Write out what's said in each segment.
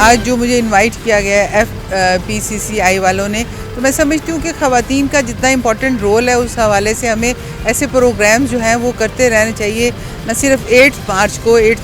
آج جو مجھے انوائٹ کیا گیا ہے FPCCI والوں نے، تو میں سمجھتی ہوں کہ خواتین کا جتنا امپورٹنٹ رول ہے اس حوالے سے ہمیں ایسے پروگرامز جو ہیں وہ کرتے رہنا چاہیے. نہ صرف 8 مارچ کو ایک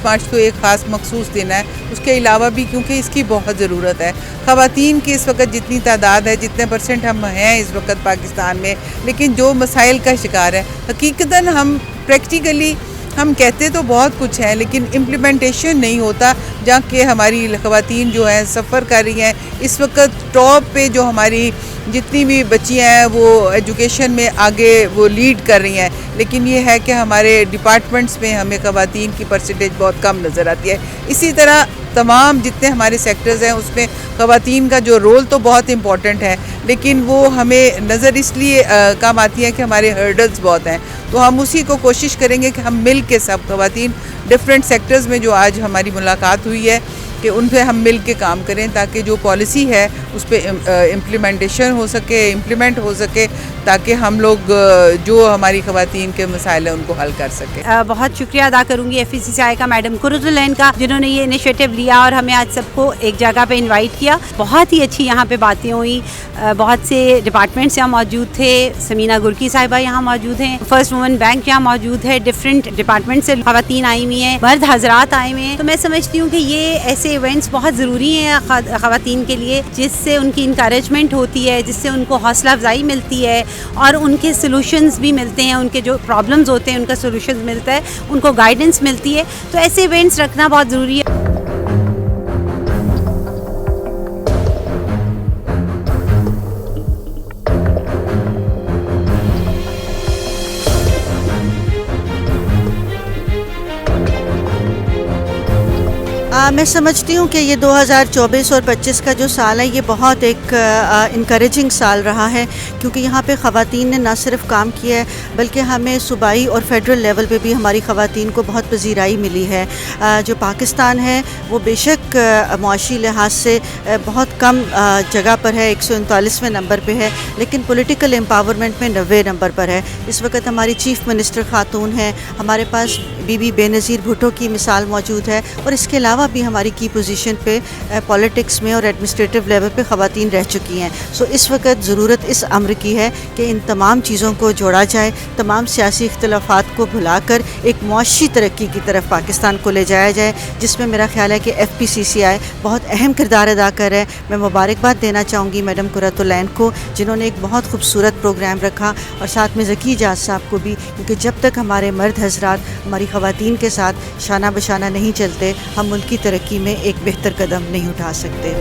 خاص مخصوص دن ہے، اس کے علاوہ بھی کیونکہ اس کی بہت ضرورت ہے. خواتین کی اس وقت جتنی تعداد ہے، جتنے پرسنٹ ہم ہیں اس وقت پاکستان میں، لیکن جو مسائل کا شکار ہے، حقیقتاً ہم پریکٹیکلی ہم کہتے تو بہت کچھ ہے لیکن امپلیمنٹیشن نہیں ہوتا. جہاں کہ ہماری خواتین جو ہیں سفر کر رہی ہیں اس وقت ٹاپ پہ، جو ہماری جتنی بھی بچیاں ہیں وہ ایجوکیشن میں آگے وہ لیڈ کر رہی ہیں، لیکن یہ ہے کہ ہمارے ڈپارٹمنٹس میں ہمیں خواتین کی پرسنٹیج بہت کم نظر آتی ہے. اسی طرح تمام جتنے ہمارے سیکٹرز ہیں اس میں خواتین کا جو رول تو بہت امپورٹنٹ ہے، لیکن وہ ہمیں نظر اس لیے کم آتی ہے کہ ہمارے ہرڈلز بہت ہیں. تو ہم اسی کو کوشش کریں گے کہ ہم مل کے سب خواتین ڈفرینٹ سیکٹرز میں جو آج ہماری ملاقات ہوئی ہے کہ ان پہ ہم مل کے کام کریں تاکہ جو پالیسی ہے اس پہ امپلیمنٹیشن ہو سکے، امپلیمنٹ ہو سکے، تاکہ ہم لوگ جو ہماری خواتین کے مسائل ہیں ان کو حل کر سکیں. بہت شکریہ ادا کروں گی FPCCI کا، میڈم قرۃ العین کا، جنہوں نے یہ انیشیٹو لیا اور ہمیں آج سب کو ایک جگہ پہ انوائٹ کیا. بہت ہی اچھی یہاں پہ باتیں ہوئی، بہت سے ڈپارٹمنٹس یہاں موجود تھے. سمینہ گرکی صاحبہ یہاں موجود ہیں، فرسٹ وومن بینک یہاں موجود ہے، ڈفرینٹ ڈپارٹمنٹ سے خواتین آئی ہوئی ہیں، مرد حضرات آئے ہوئے ہیں. تو میں سمجھتی ہوں کہ یہ ایسے ایونٹس بہت ضروری ہیں خواتین کے لیے، جس سے ان کی انکریجمنٹ ہوتی ہے، جس سے ان کو حوصلہ افزائی ملتی ہے اور ان کے سلوشنز بھی ملتے ہیں. ان کے جو پرابلمز ہوتے ہیں ان کا سلوشنز ملتا ہے، ان کو گائیڈنس ملتی ہے. تو ایسے ایونٹس رکھنا بہت ضروری ہے. میں سمجھتی ہوں کہ یہ 2024 اور 25 کا جو سال ہے یہ بہت ایک انکریجنگ سال رہا ہے، کیونکہ یہاں پہ خواتین نے نہ صرف کام کیا ہے بلکہ ہمیں صوبائی اور فیڈرل لیول پہ بھی ہماری خواتین کو بہت پذیرائی ملی ہے. جو پاکستان ہے وہ بے شک معاشی لحاظ سے بہت کم جگہ پر ہے، 139ویں نمبر پہ ہے، لیکن پولیٹیکل امپاورمنٹ میں 90 نمبر پر ہے. اس وقت ہماری چیف منسٹر خاتون ہیں، ہمارے پاس بی بی بے نظیر بھٹو کی مثال موجود ہے، اور اس کے علاوہ بھی ہماری کی پوزیشن پہ پولیٹکس میں اور ایڈمنسٹریٹو لیول پہ خواتین رہ چکی ہیں. سو اس وقت ضرورت اس امر کی ہے کہ ان تمام چیزوں کو جوڑا جائے، تمام سیاسی اختلافات کو بھلا کر ایک معاشی ترقی کی طرف پاکستان کو لے جایا جائے، جس میں میرا خیال ہے کہ FPCCI بہت اہم کردار ادا کر رہا ہے. میں مبارکباد دینا چاہوں گی میڈم قرۃ العین کو، جنہوں نے ایک بہت خوبصورت پروگرام رکھا، اور ساتھ میں ذکی اجاز صاحب کو بھی، کیونکہ جب تک ہمارے مرد حضرات ہماری خواتین کے ساتھ شانہ بشانہ نہیں چلتے ہم ملک کی ترقی میں ایک بہتر قدم نہیں اٹھا سکتے.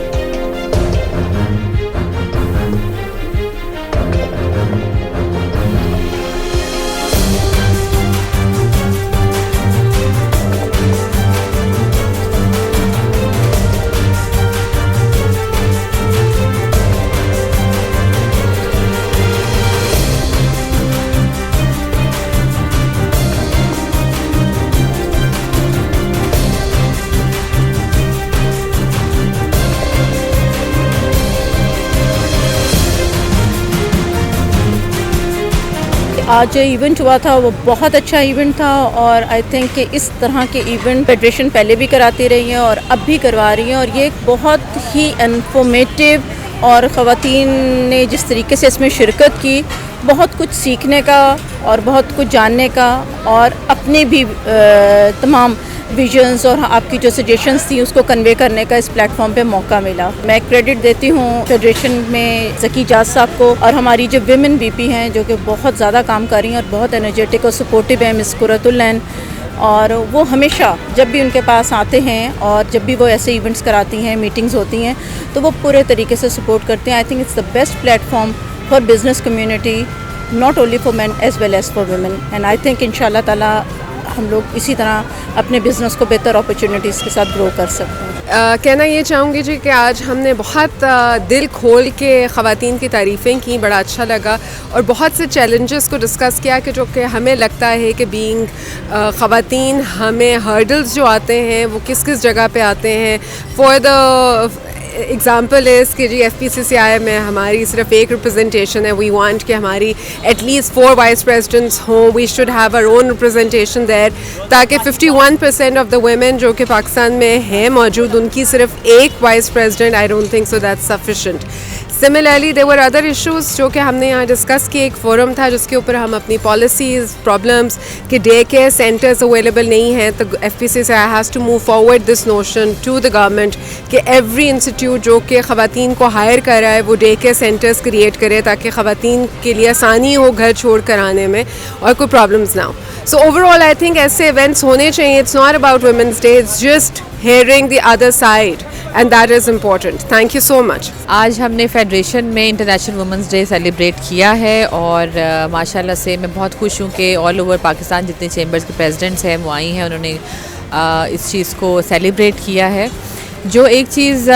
آج جو ایونٹ ہوا تھا وہ بہت اچھا ایونٹ تھا، اور آئی تھنک کہ اس طرح کے ایونٹ فیڈریشن پہلے بھی کراتی رہی ہیں اور اب بھی کروا رہی ہیں، اور یہ ایک بہت ہی انفارمیٹیو، اور خواتین نے جس طریقے سے اس میں شرکت کی، بہت کچھ سیکھنے کا اور بہت کچھ جاننے کا، اور اپنے بھی تمام ویژنز اور آپ کی جو سجیشنز تھیں اس کو کنوے کرنے کا اس پلیٹ فارم پہ موقع ملا. میں کریڈٹ دیتی ہوں فیڈریشن میں ذکی اجاز صاحب کو، اور ہماری جو ویمن VP ہیں جو کہ بہت زیادہ کام کر رہی ہیں اور بہت انرجیٹک اور سپورٹیو ہیں، مس قرۃ العین، اور وہ ہمیشہ جب بھی ان کے پاس آتے ہیں اور جب بھی وہ ایسے ایونٹس کراتی ہیں، میٹنگز ہوتی ہیں، تو وہ پورے طریقے سے سپورٹ کرتے ہیں. I think it's the best platform for business community, not only for men as well as for women, and I think ان شاء اللہ تعالیٰ ہم لوگ اسی طرح اپنے بزنس کو بہتر اپرچونیٹیز کے ساتھ گرو کر سکتے ہیں. کہنا یہ چاہوں گی جی کہ آج ہم نے بہت دل کھول کے خواتین کی تعریفیں کی، بڑا اچھا لگا، اور بہت سے چیلنجز کو ڈسکس کیا کہ جو کہ ہمیں لگتا ہے کہ بینگ خواتین ہمیں ہرڈلز جو آتے ہیں وہ کس کس جگہ پہ آتے ہیں. فار دا एग्ज़ाम्पल इज़ कि जी FPCCI में हमारी सिर्फ एक रिप्रेजेंटेशन है. वी वांट कि हमारी एटलीस्ट 4 वाइस प्रेसिडेंट्स हों. We should have our own representation there, ताकि 51% ऑफ द वुमेन जो कि पाकिस्तान में हैं मौजूद, उनकी सिर्फ एक vice president. I don't think so that's sufficient. Similarly there were other issues जो कि हमने यहाँ डिस्कस किए. एक फोरम था जिसके ऊपर हम अपनी पॉलिसीज़, प्रॉब्लम्स कि डे केयर सेंटर्स अवेलेबल नहीं हैं, तो FPCCI has to move forward this notion to the government कि एवरी इंस्टीट्यूट जो कि ख़वातीन को हायर कर रहा है वो डे केयर सेंटर्स क्रिएट करे, ताकि ख़वातीन के लिए आसानी हो घर छोड़ कर आने में और कोई प्रॉब्लम्स ना हो. सो ओवरऑल आई थिंक ऐसे इवेंट्स होने चाहिए. It's not about women's day, it's just hearing the other side, and that is important. Thank you so much. आज हमने फेडरेशन में इंटरनेशनल वुमेंस डे सेलिब्रेट किया है और माशाल्लाह से मैं बहुत खुश हूँ कि ऑल ओवर पाकिस्तान जितने चेंबर्स के प्रेसिडेंट्स हैं वो आई हैं, उन्होंने इस चीज़ को सेलिब्रेट किया है. जो एक चीज़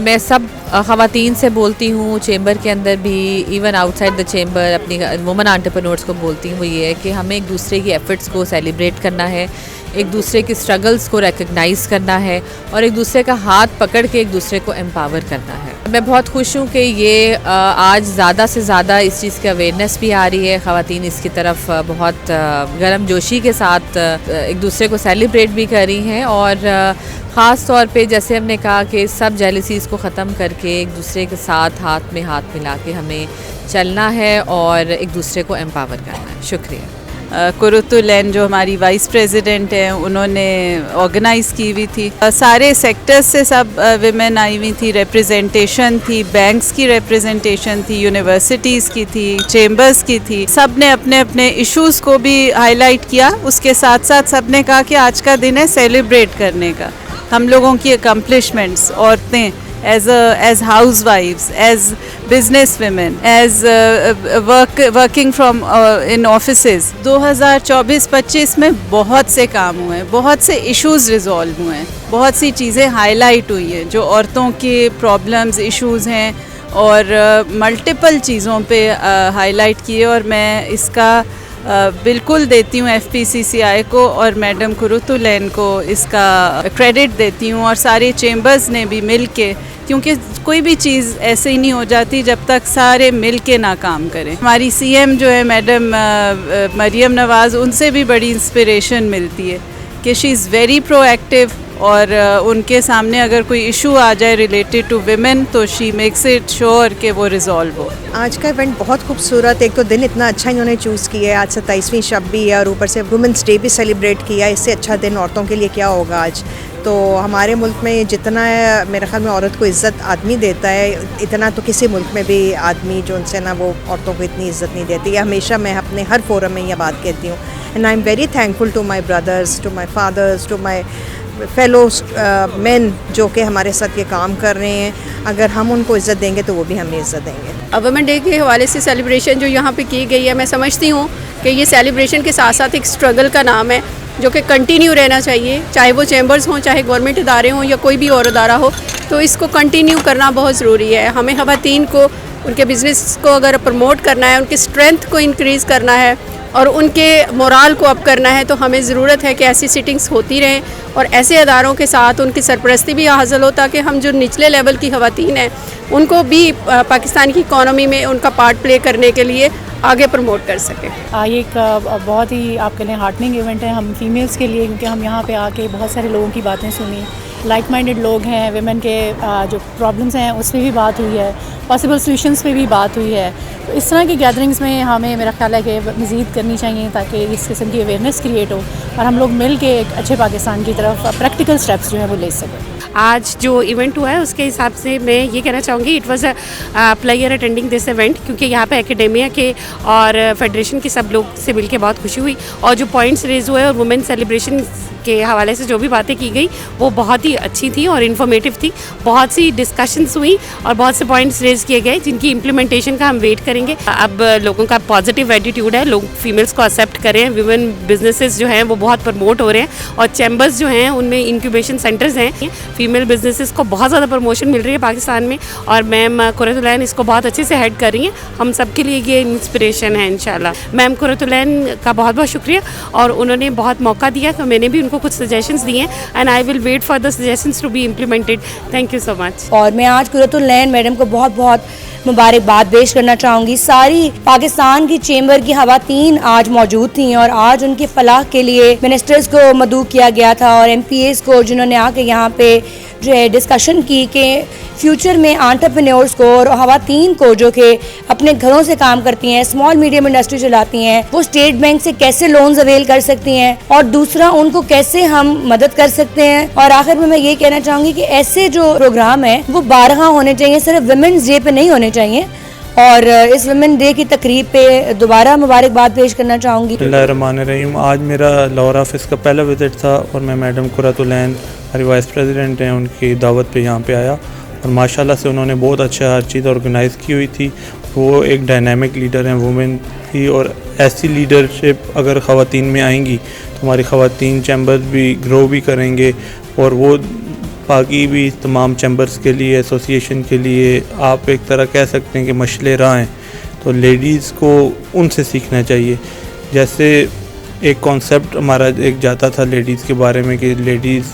मैं सब ख़वातीन से बोलती हूँ चेंबर के अंदर भी, इवन आउटसाइड द चेंबर अपनी वुमेन एंटरप्रेन्योर्स को बोलती हूँ, वो ये है कि हमें एक दूसरे की एफ़र्ट्स को सेलिब्रेट करना है, एक दूसरे की स्ट्रगल्स को रिकग्नाइज़ करना है और एक दूसरे का हाथ पकड़ के एक दूसरे को एम्पावर करना है. मैं बहुत खुश हूँ कि ये आज ज़्यादा से ज़्यादा इस चीज़ की अवेयरनेस भी आ रही है. ख़वातीन इसकी तरफ बहुत गर्म जोशी के साथ एक दूसरे को सेलिब्रेट भी कर रही हैं और ख़ास तौर पे जैसे हमने कहा कि सब जेलसीज़ को ख़त्म करके एक दूसरे के साथ हाथ में हाथ मिला के हमें चलना है और एक दूसरे को एम्पावर करना है. शुक्रिया. कुरुतुलैन जो हमारी वाइस प्रेसिडेंट हैं, उन्होंने ऑर्गेनाइज़ की हुई थी. सारे सेक्टर्स से सब विमेन आई हुई थी, रिप्रेजेंटेशन थी, बैंक्स की रिप्रेजेंटेशन थी, यूनिवर्सिटीज़ की थी, चेंबर्स की थी. सब ने अपने अपने इश्यूज़ को भी हाईलाइट किया. उसके साथ साथ सब ने कहा कि आज का दिन है सेलिब्रेट करने का. हम लोगों की अकम्पलिशमेंट्स, औरतें as housewives, as business women, as working from in offices. 2024-25 में बहुत से काम हुए हैं, बहुत से इश्यूज़ रिजॉल्व हुए हैं, बहुत सी चीज़ें हाईलाइट हुई हैं जो औरतों के प्रॉब्लम्स, इश्यूज़ हैं और मल्टीपल चीज़ों पे हाईलाइट किए. और मैं इसका बिल्कुल देती हूँ FPCCI को और मैडम कुरुतुलैन को इसका क्रेडिट देती हूँ और सारे चेंबर्स ने भी मिल के, क्योंकि कोई भी चीज़ ऐसे ही नहीं हो जाती जब तक सारे मिल के ना काम करें. हमारी CM जो है मैडम मरियम नवाज़, उनसे भी बड़ी इंस्पिरेशन मिलती है कि शी इज़ वेरी प्रोएक्टिव और उनके सामने अगर कोई इशू आ जाए रिलेटेड टू विमेन तो शी मेक्स इट श्योर कि वो रिजॉल्व हो. आज का इवेंट बहुत खूबसूरत. एक तो दिन इतना अच्छा इन्होंने चूज़ किया है. आज 27वीं शब भी है और ऊपर से वुमेंस डे भी सेलिब्रेट किया. इससे अच्छा दिन औरतों के लिए क्या होगा आज. तो हमारे मुल्क में जितना मेरे ख्याल में औरत को इज़्ज़त आदमी देता है, इतना तो किसी मुल्क में भी आदमी जो उनसे ना वो औरतों को इतनी इज़्ज़त नहीं देती. ये हमेशा मैं अपने हर फोरम में ये बात कहती हूँ. And I am very thankful to my brothers, to my fathers, to my fellow men जो कि हमारे साथ ये काम कर रहे हैं. अगर हम उनको इज़्ज़त देंगे तो वो भी हमें इज़्ज़त देंगे. वुमेन डे के हवाले से सेलिब्रेशन जो यहाँ पे की गई है, मैं समझती हूँ कि ये सेलिब्रेशन के साथ साथ एक स्ट्रगल का नाम है जो कि कंटिन्यू रहना चाहिए, चाहे वो चैम्बर्स हों, चाहे गवर्नमेंट इदारे हों या कोई भी और इदारा हो. तो इसको कंटिन्यू करना बहुत ज़रूरी है. हमें ख़वातीन को उनके बिज़नेस को अगर प्रमोट करना है, उनकी स्ट्रेंथ को इंक्रीज़ करना है और उनके मोराल को अप करना है, तो हमें ज़रूरत है कि ऐसी सिटिंग्स होती रहें और ऐसे अदारों के साथ उनकी सरपरस्ती भी हासिल हो, ताकि हम जो निचले लेवल की ख़वातीन हैं उनको भी पाकिस्तान की इकॉनमी में उनका पार्ट प्ले करने के लिए आगे प्रमोट कर सकें. ये एक बहुत ही आपके लिए हार्टनिंग इवेंट है हम फीमेल्स के लिए, क्योंकि हम यहाँ पे आके बहुत सारे लोगों की बातें सुनी. लाइक माइंडेड लोग हैं, विमेन के जो प्रॉब्लम्स हैं उस पर भी बात हुई है, पॉसिबल सॉल्यूशंस पे भी बात हुई है. तो इस तरह की गैदरिंग्स में हमें मेरा ख्याल है कि मज़ीद करनी चाहिए ताकि इस किस्म की अवेयरनेस क्रिएट हो और हम लोग मिल के एक अच्छे पाकिस्तान की तरफ प्रैक्टिकल स्टेप्स जो है वो ले सकें. आज जो इवेंट हुआ है उसके हिसाब से मैं ये कहना चाहूँगी it was a player attending this event, क्योंकि यहाँ पे एकेडेमिया के और फेडरेशन के सब लोग से मिलके बहुत खुशी हुई और जो पॉइंट्स रेज हुए और वुमेन सेलिब्रेशन के हवाले से जो भी बातें की गई वो बहुत ही अच्छी थी और इन्फॉर्मेटिव थी. बहुत सी डिस्कशंस हुई और बहुत से पॉइंट्स रेज किए गए जिनकी इम्प्लीमेंटेशन का हम वेट करेंगे. अब लोगों का पॉजिटिव एटीट्यूड है, लोग फीमेल्स को एक्सेप्ट करें, विमेन बिजनेसेस जो हैं वो बहुत प्रमोट हो रहे हैं और चैम्बर्स जो हैं उनमें इंक्यूबेशन सेंटर्स हैं. फीमेल बिजनेसेस को बहुत ज़्यादा प्रमोशन मिल रही है पाकिस्तान में और मैम कुरुतुलैन इसको बहुत अच्छे से हेड कर रही हैं. हम सब के लिए ये इंस्पिरेशन है इंशाल्लाह. मैम कुरुतुलैन का बहुत बहुत शुक्रिया और उन्होंने बहुत मौका दिया, तो मैंने भी उनको को कुछ सजेशंस दिए हैं and I will wait for the suggestions to be implemented. Thank you so much. और मैं आज कुरतुलैन मैडम को बहुत बहुत मुबारकबाद पेश करना चाहूँगी. सारी पाकिस्तान की चेंबर की ख़वातीन आज मौजूद थी और आज उनकी फलाह के लिए मिनिस्टर्स को मदऊ किया गया था और MPAs को, जिन्होंने आके यहाँ पे जो है डिस्कशन की कि फ्यूचर में एंटरप्रेन्योर्स को और ख़वातीन को जो कि अपने घरों से काम करती हैं, स्मॉल मीडियम इंडस्ट्री चलाती हैं, वो स्टेट बैंक से कैसे लोन्स अवेल कर सकती हैं और दूसरा उनको कैसे हम मदद कर सकते हैं. और आखिर में मैं ये कहना चाहूँगी कि ऐसे जो प्रोग्राम हैं वो बारहा होने चाहिए, सिर्फ वुमेन्स डे पे नहीं होने चाहिए. और इस वुमेन डे की तकरीब पे दोबारा मुबारकबाद पेश करना चाहूँगी. बिस्मिल्लाहिर्रहमानिर्रहीम. आज मेरा लाहौर ऑफिस का पहला विज़िट था और मैं मैडम कुरतुलैन हमारी वाइस प्रेसिडेंट हैं, उनकी दावत पे यहाँ पे आया और माशाल्लाह से उन्होंने बहुत अच्छा हर चीज़ ऑर्गेनाइज़ की हुई थी. वो एक डायनामिक लीडर हैं वुमेन की और ऐसी लीडरशिप अगर ख़वातीन में आएंगी तो हमारी ख़वातीन चैम्बर्स भी ग्रो भी करेंगे और वो बाकी भी तमाम चैम्बर्स के लिए, एसोसिएशन के लिए आप एक तरह कह सकते हैं कि मशले राह हैं. तो लेडीज़ को उनसे सीखना चाहिए. जैसे एक कॉन्सेप्ट हमारा एक जाता था लेडीज़ के बारे में कि लेडीज़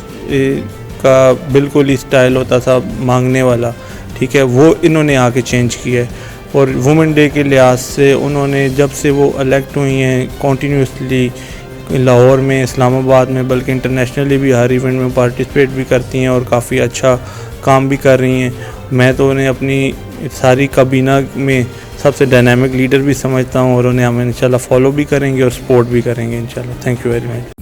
का बिल्कुल ही स्टाइल होता था मांगने वाला, ठीक है, वो इन्होंने आके चेंज किया है. और वुमेन डे के लिहाज से उन्होंने जब से वो इलेक्ट हुई हैं कॉन्टीन्यूसली लाहौर में, इस्लामाबाद में, बल्कि इंटरनेशनली भी हर इवेंट में पार्टिसिपेट भी करती हैं और काफ़ी अच्छा काम भी कर रही हैं. मैं तो उन्हें अपनी सारी काबीना में सबसे डायनामिक लीडर भी समझता हूँ और उन्हें हम इंशाल्लाह फॉलो भी करेंगे और सपोर्ट भी करेंगे इंशाल्लाह. Thank you very much.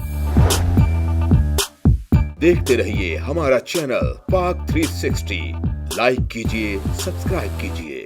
देखते रहिए हमारा चैनल पाक 360. लाइक कीजिए, सब्सक्राइब कीजिए.